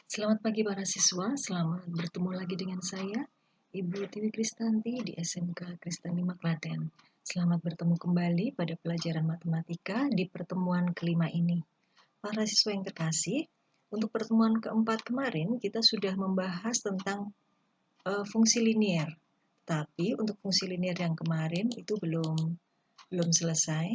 Selamat pagi para siswa, selamat bertemu lagi dengan saya, Ibu Tiwi Kristanti di SMK Kristen 5 Klaten. Selamat bertemu kembali pada pelajaran matematika di pertemuan kelima ini. Para siswa yang terkasih, untuk pertemuan keempat kemarin kita sudah membahas tentang fungsi linier. Tapi untuk fungsi linier yang kemarin itu belum selesai.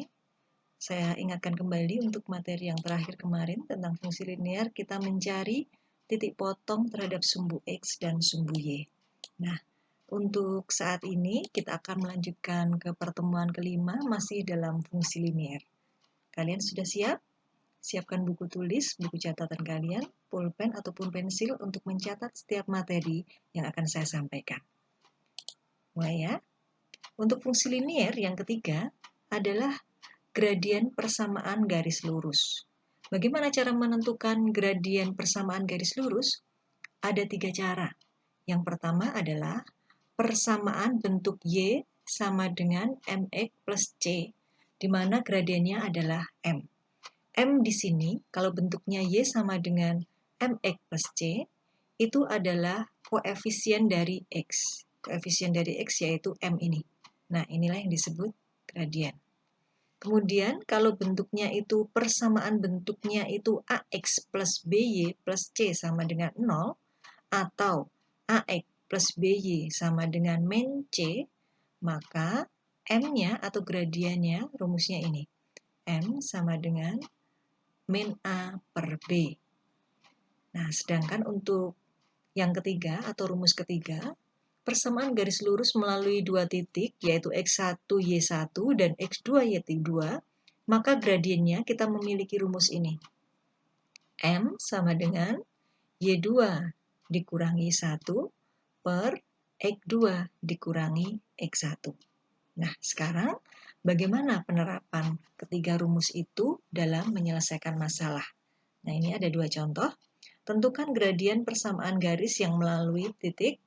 Saya ingatkan kembali untuk materi yang terakhir kemarin tentang fungsi linier, kita mencari titik potong terhadap sumbu X dan sumbu Y. Nah, untuk saat ini kita akan melanjutkan ke pertemuan kelima masih dalam fungsi linier. Kalian sudah siap? Siapkan buku tulis, buku catatan kalian, pulpen ataupun pensil untuk mencatat setiap materi yang akan saya sampaikan. Mulai ya. Untuk fungsi linier yang ketiga adalah gradien persamaan garis lurus. Bagaimana cara menentukan gradien persamaan garis lurus? Ada 3 cara. Yang pertama adalah persamaan bentuk Y sama dengan MX plus C, di mana gradiennya adalah M. M di sini, kalau bentuknya Y sama dengan MX plus C, itu adalah koefisien dari X. Koefisien dari X yaitu M ini. Nah, inilah yang disebut gradien. Kemudian kalau bentuknya itu persamaan bentuknya itu AX plus BY plus C sama dengan 0 atau AX plus BY sama dengan min C, maka M-nya atau gradiennya rumusnya ini. M sama dengan min A per B. Nah, sedangkan untuk yang ketiga atau rumus ketiga, persamaan garis lurus melalui dua titik, yaitu X1, Y1 dan X2, Y2, maka gradiennya kita memiliki rumus ini. M sama dengan Y2 dikurangi 1 per X2 dikurangi X1. Nah, sekarang bagaimana penerapan ketiga rumus itu dalam menyelesaikan masalah? Nah, ini ada dua contoh. Tentukan gradien persamaan garis yang melalui titik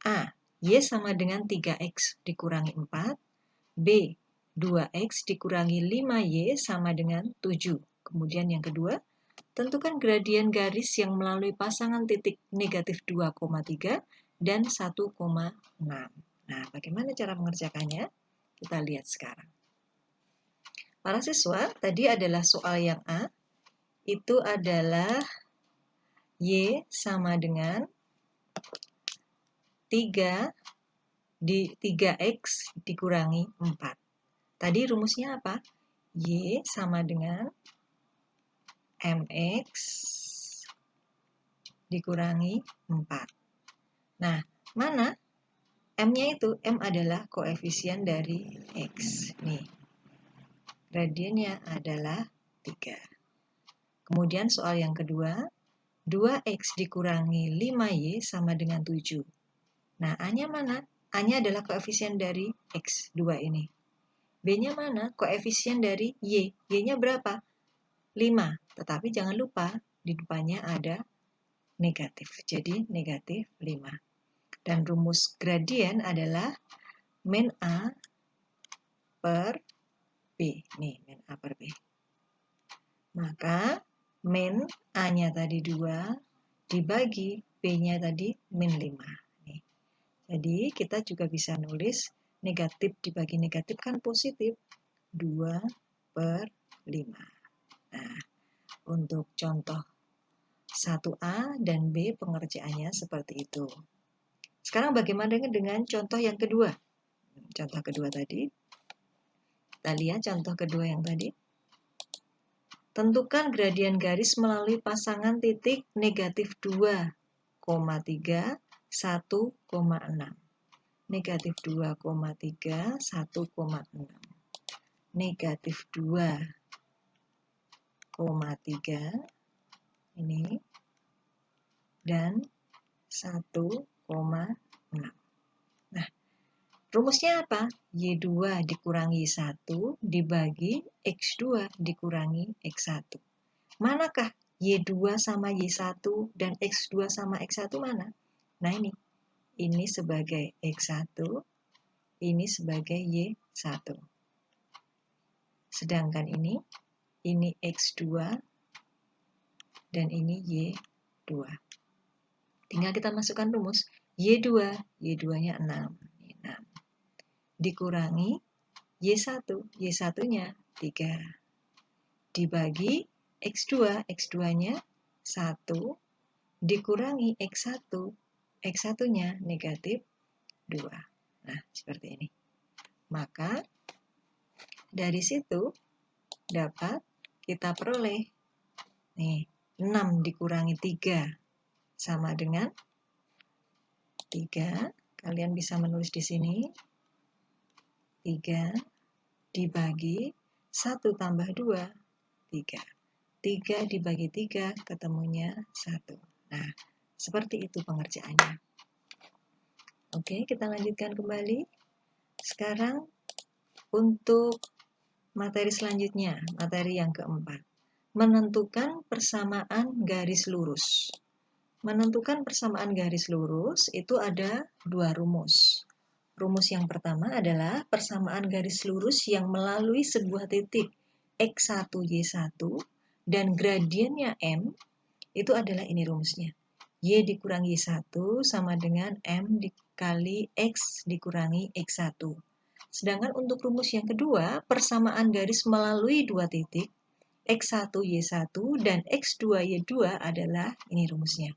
A. Y sama dengan 3X dikurangi 4. B. 2X dikurangi 5Y sama dengan 7. Kemudian yang kedua, tentukan gradien garis yang melalui pasangan titik negatif 2,3 dan 1,6. Nah, bagaimana cara mengerjakannya? Kita lihat sekarang. Para siswa, tadi adalah soal yang A. Itu adalah Y sama dengan 3X dikurangi 4. Tadi rumusnya apa? Y sama dengan MX dikurangi 4. Nah, mana? M-nya itu, M adalah koefisien dari X. Nih, gradiennya adalah 3. Kemudian soal yang kedua, 2X dikurangi 5Y sama dengan 7. Nah, A-nya mana? A-nya adalah koefisien dari X2 ini. B-nya mana? Koefisien dari Y. Y-nya berapa? 5. Tetapi jangan lupa, di depannya ada negatif. Jadi, negatif 5. Dan rumus gradien adalah min A per B. Nih, min A per B. Maka, min A-nya tadi 2, dibagi B-nya tadi min 5. Nih. Jadi, kita juga bisa nulis negatif dibagi negatif kan positif. 2 per 5. Nah, untuk contoh 1A dan B pengerjaannya seperti itu. Sekarang bagaimana dengan contoh yang kedua? Contoh kedua tadi. Kita lihat contoh kedua yang tadi. Tentukan gradien garis melalui pasangan titik negatif 2,3, 1,6. Negatif 2,3, 1,6. Negatif 2,3 ini dan 1,6. Nah, rumusnya apa? Y2 dikurangi 1 dibagi X2 dikurangi X1. Manakah Y2 sama Y1 dan X2 sama X1 mana? Nah, ini sebagai X1, ini sebagai Y1. Sedangkan ini X2 dan ini Y1. 2. Tinggal kita masukkan rumus. Y2, Y2-nya 6. 6. Dikurangi Y1, Y1-nya 3. Dibagi X2, X2-nya 1. Dikurangi X1, X1-nya negatif 2. Nah, seperti ini. Maka, dari situ dapat kita peroleh nih, 6 dikurangi 3 sama dengan 3. Kalian bisa menulis di sini. 3 dibagi 1 tambah 2, 3. 3 dibagi 3 ketemunya 1. Nah, seperti itu pengerjaannya. Oke, kita lanjutkan kembali. Sekarang untuk materi selanjutnya, materi yang keempat. Menentukan persamaan garis lurus. Menentukan persamaan garis lurus itu ada 2 rumus. Rumus yang pertama adalah persamaan garis lurus yang melalui sebuah titik X1, Y1 dan gradiennya M, itu adalah ini rumusnya. Y dikurangi Y1 sama dengan M dikali X dikurangi X1. Sedangkan untuk rumus yang kedua, persamaan garis melalui dua titik X1, Y1 dan X2, Y2 adalah ini rumusnya.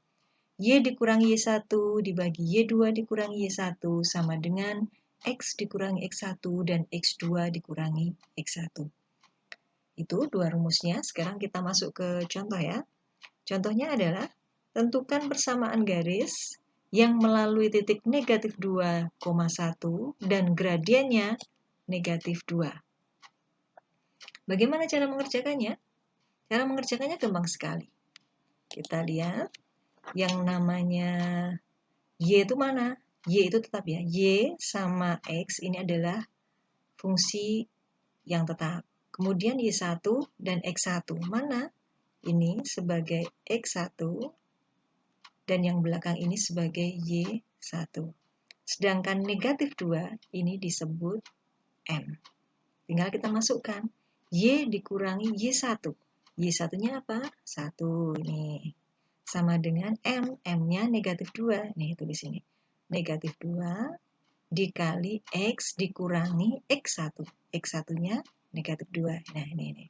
Y dikurangi Y1 dibagi Y2 dikurangi Y1 sama dengan X dikurangi X1 dan X2 dikurangi X1. Itu dua rumusnya. Sekarang kita masuk ke contoh ya. Contohnya adalah tentukan persamaan garis yang melalui titik negatif 2,1 dan gradiennya negatif 2. Bagaimana cara mengerjakannya? Cara mengerjakannya gampang sekali. Kita lihat. Yang namanya Y itu mana? Y itu tetap ya. Y sama X ini adalah fungsi yang tetap. Kemudian Y1 dan X1 mana? Ini sebagai X1 dan yang belakang ini sebagai Y1. Sedangkan negatif 2 ini disebut M. Tinggal kita masukkan. Y dikurangi Y1. Y1-nya apa? 1. Nih. Sama dengan M, M-nya negatif 2. Nih, itu di sini. Negatif 2 dikali X dikurangi X1. X1-nya negatif 2. Nah, ini.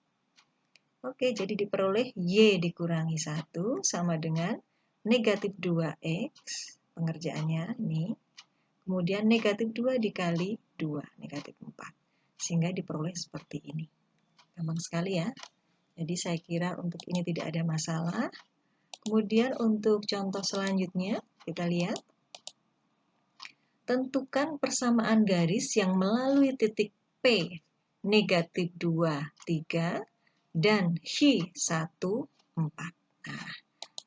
Oke, jadi diperoleh Y dikurangi 1 sama dengan negatif 2X. Pengerjaannya, nih. Kemudian negatif 2 dikali 2, negatif 4. Sehingga diperoleh seperti ini. Gampang sekali ya. Jadi saya kira untuk ini tidak ada masalah. Kemudian untuk contoh selanjutnya, kita lihat. Tentukan persamaan garis yang melalui titik P negatif 2, 3 dan H1, 4. Nah,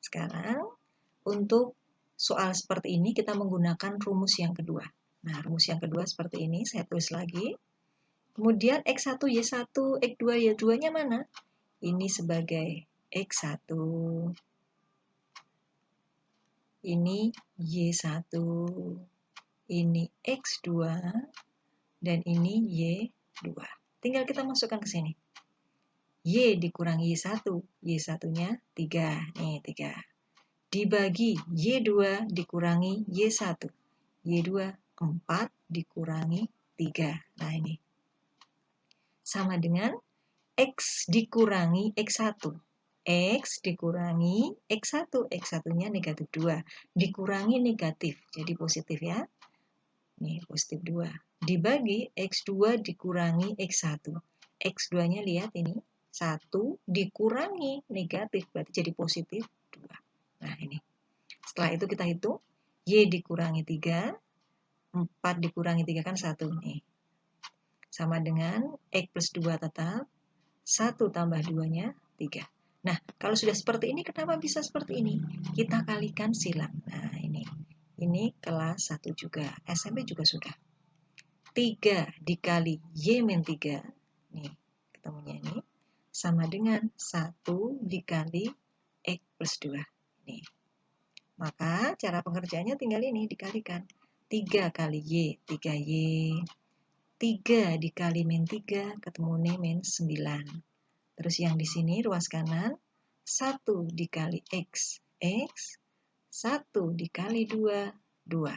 sekarang untuk soal seperti ini kita menggunakan rumus yang kedua. Nah, rumus yang kedua seperti ini, saya tulis lagi. Kemudian X1, Y1, X2, Y2-nya mana? Ini sebagai X1. Ini Y1, ini X2, dan ini Y2. Tinggal kita masukkan ke sini. Y dikurangi Y1, Y1-nya 3. Nih, 3. Dibagi Y2 dikurangi Y1. Y2, 4 dikurangi 3. Nah, ini. Sama dengan X dikurangi X1. X dikurangi X1, X1-nya negatif 2, dikurangi negatif, jadi positif ya. Nih, positif 2. Dibagi X2 dikurangi X1. X2-nya lihat ini, 1 dikurangi negatif, berarti jadi positif 2. Nah, ini. Setelah itu kita hitung, Y dikurangi 3, 4 dikurangi 3 kan 1 nih. Sama dengan X plus 2 tetap, 1 tambah 2-nya 3. Nah, kalau sudah seperti ini, kenapa bisa seperti ini? Kita kalikan silang. Nah, ini. Ini kelas 1 juga. SMP juga sudah. 3 dikali Y-3. Nih, ketemunya ini. Sama dengan 1 dikali X plus 2. Nih. Maka, cara pengerjaannya tinggal ini, dikalikan. 3 kali Y, 3Y. 3 dikali min 3, ketemu nih min 9. Terus yang di sini ruas kanan, 1 dikali X X, 1 dikali 2, 2.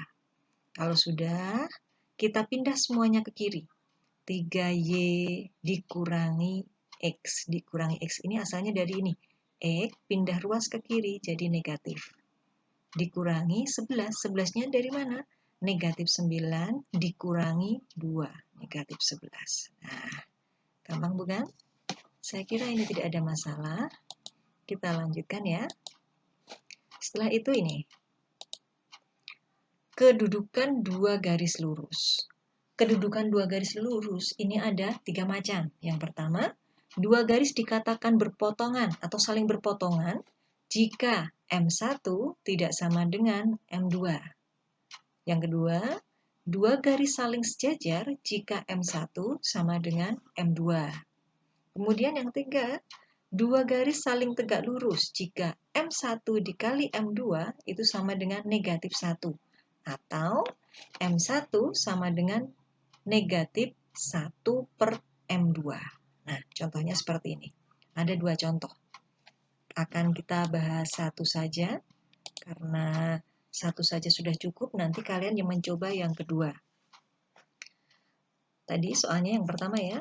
Kalau sudah, kita pindah semuanya ke kiri. 3Y dikurangi X. Dikurangi X ini asalnya dari ini. X pindah ruas ke kiri jadi negatif. Dikurangi 11. 11-nya dari mana? Negatif 9 dikurangi 2. Negatif 11. Nah, gampang bukan? Saya kira ini tidak ada masalah. Kita lanjutkan ya. Setelah itu ini. Kedudukan dua garis lurus. Kedudukan dua garis lurus ini ada 3 macam. Yang pertama, dua garis dikatakan berpotongan atau saling berpotongan jika M1 tidak sama dengan M2. Yang kedua, dua garis saling sejajar jika M1 sama dengan M2. Kemudian yang ketiga, dua garis saling tegak lurus jika M1 dikali M2 itu sama dengan negatif 1. Atau M1 sama dengan negatif 1 per M2. Nah, contohnya seperti ini. Ada 2 contoh. Akan kita bahas satu saja, karena satu saja sudah cukup, nanti kalian yang mencoba yang kedua. Tadi soalnya yang pertama ya.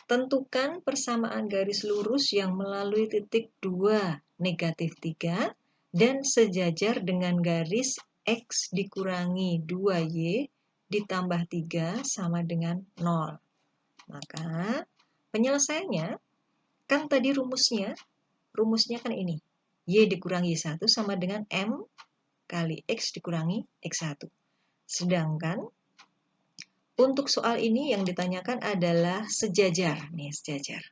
Tentukan persamaan garis lurus yang melalui titik 2, negatif 3, dan sejajar dengan garis X dikurangi 2Y ditambah 3 sama dengan 0. Maka penyelesaiannya, kan tadi rumusnya kan ini. Y dikurangi Y1 sama dengan M kali X dikurangi X1. Sedangkan untuk soal ini yang ditanyakan adalah sejajar. Nih, sejajar.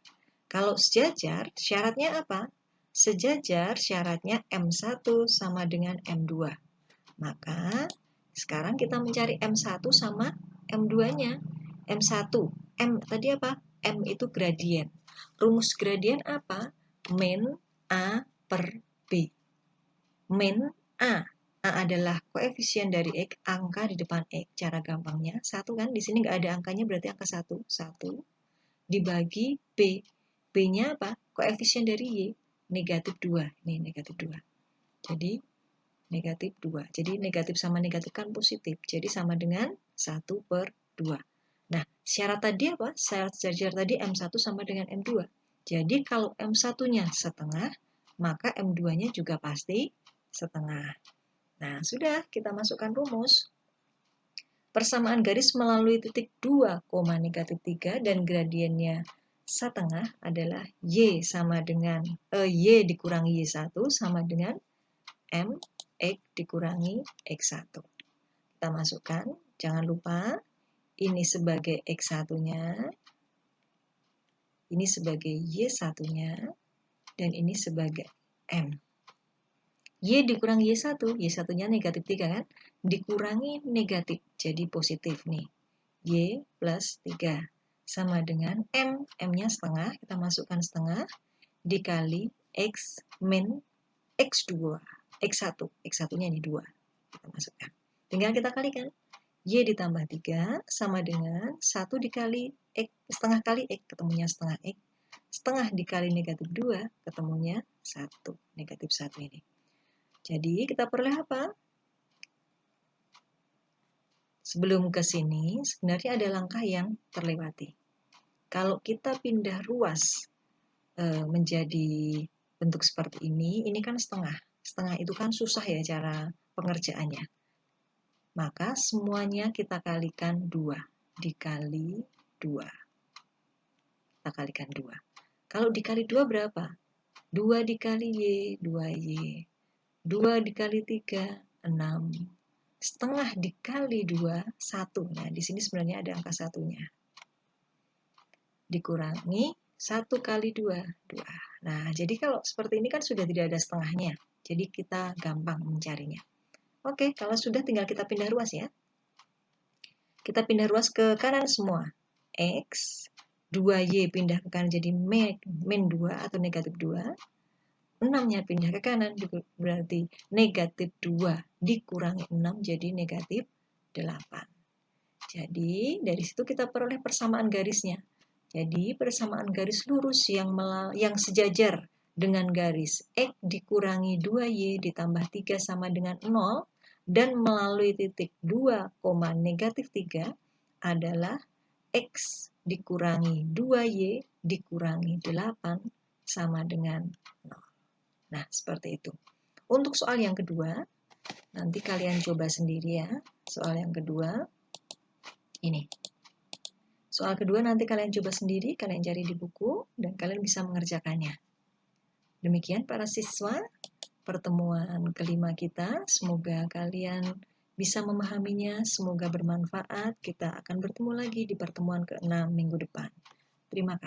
Kalau sejajar, syaratnya apa? Sejajar syaratnya M1 sama dengan M2. Maka sekarang kita mencari M1 sama M2-nya. M1, M tadi apa? M itu gradien. Rumus gradien apa? Min A per B. Min A. A adalah koefisien dari X, angka di depan X. Cara gampangnya, 1 kan? Di sini nggak ada angkanya, berarti angka 1. 1 dibagi B. B-nya apa? Koefisien dari Y. Negatif 2. Ini negatif 2. Jadi, negatif 2. Jadi, negatif sama negatif kan positif. Jadi, sama dengan 1 per 2. Nah, syarat tadi apa? Syarat sejajar tadi M1 sama dengan M2. Jadi, kalau M1-nya setengah, maka M2-nya juga pasti setengah. Nah, sudah kita masukkan rumus. Persamaan garis melalui titik 2, negatif 3 dan gradiennya setengah adalah Y sama dengan Y dikurangi Y1 sama dengan M X dikurangi X1. Kita masukkan, jangan lupa ini sebagai X1-nya, ini sebagai Y1-nya, dan ini sebagai M. Y dikurangi Y1, Y1-nya negatif 3 kan? Dikurangi negatif, jadi positif nih. Y plus 3 sama dengan M, M-nya setengah, kita masukkan setengah, dikali X min X2, X1, X1-nya ini 2, kita masukkan. Tinggal kita kalikan, Y ditambah 3 sama dengan 1 dikali X, setengah kali X, ketemunya setengah X, setengah dikali negatif 2, ketemunya 1, negatif 1 ini. Jadi kita peroleh apa? Sebelum ke sini, sebenarnya ada langkah yang terlewati. Kalau kita pindah ruas menjadi bentuk seperti ini kan setengah. Setengah itu kan susah ya cara pengerjaannya. Maka semuanya kita kalikan 2. Dikali 2. Kita kalikan 2. Kalau dikali 2 berapa? 2 dikali Y, 2Y. 2 dikali 3, 6. Setengah dikali 2, 1. Nah, di sini sebenarnya ada angka 1-nya. Dikurangi 1 kali 2, 2. Nah, jadi kalau seperti ini kan sudah tidak ada setengahnya. Jadi kita gampang mencarinya. Oke, kalau sudah tinggal kita pindah ruas ya. Kita pindah ruas ke kanan semua. X, 2Y pindah ke kanan jadi min 2 atau negatif 2. 6-nya pindah ke kanan, berarti negatif 2 dikurangi 6 jadi negatif 8. Jadi, dari situ kita peroleh persamaan garisnya. Jadi, persamaan garis lurus yang sejajar dengan garis X dikurangi 2Y ditambah 3 sama dengan 0 dan melalui titik 2, negatif 3 adalah X dikurangi 2Y dikurangi 8 sama dengan 0. Nah, seperti itu. Untuk soal yang kedua, nanti kalian coba sendiri ya. Soal yang kedua, ini. Soal kedua nanti kalian coba sendiri, kalian cari di buku, dan kalian bisa mengerjakannya. Demikian para siswa, pertemuan kelima kita. Semoga kalian bisa memahaminya, semoga bermanfaat. Kita akan bertemu lagi di pertemuan ke-6 minggu depan. Terima kasih.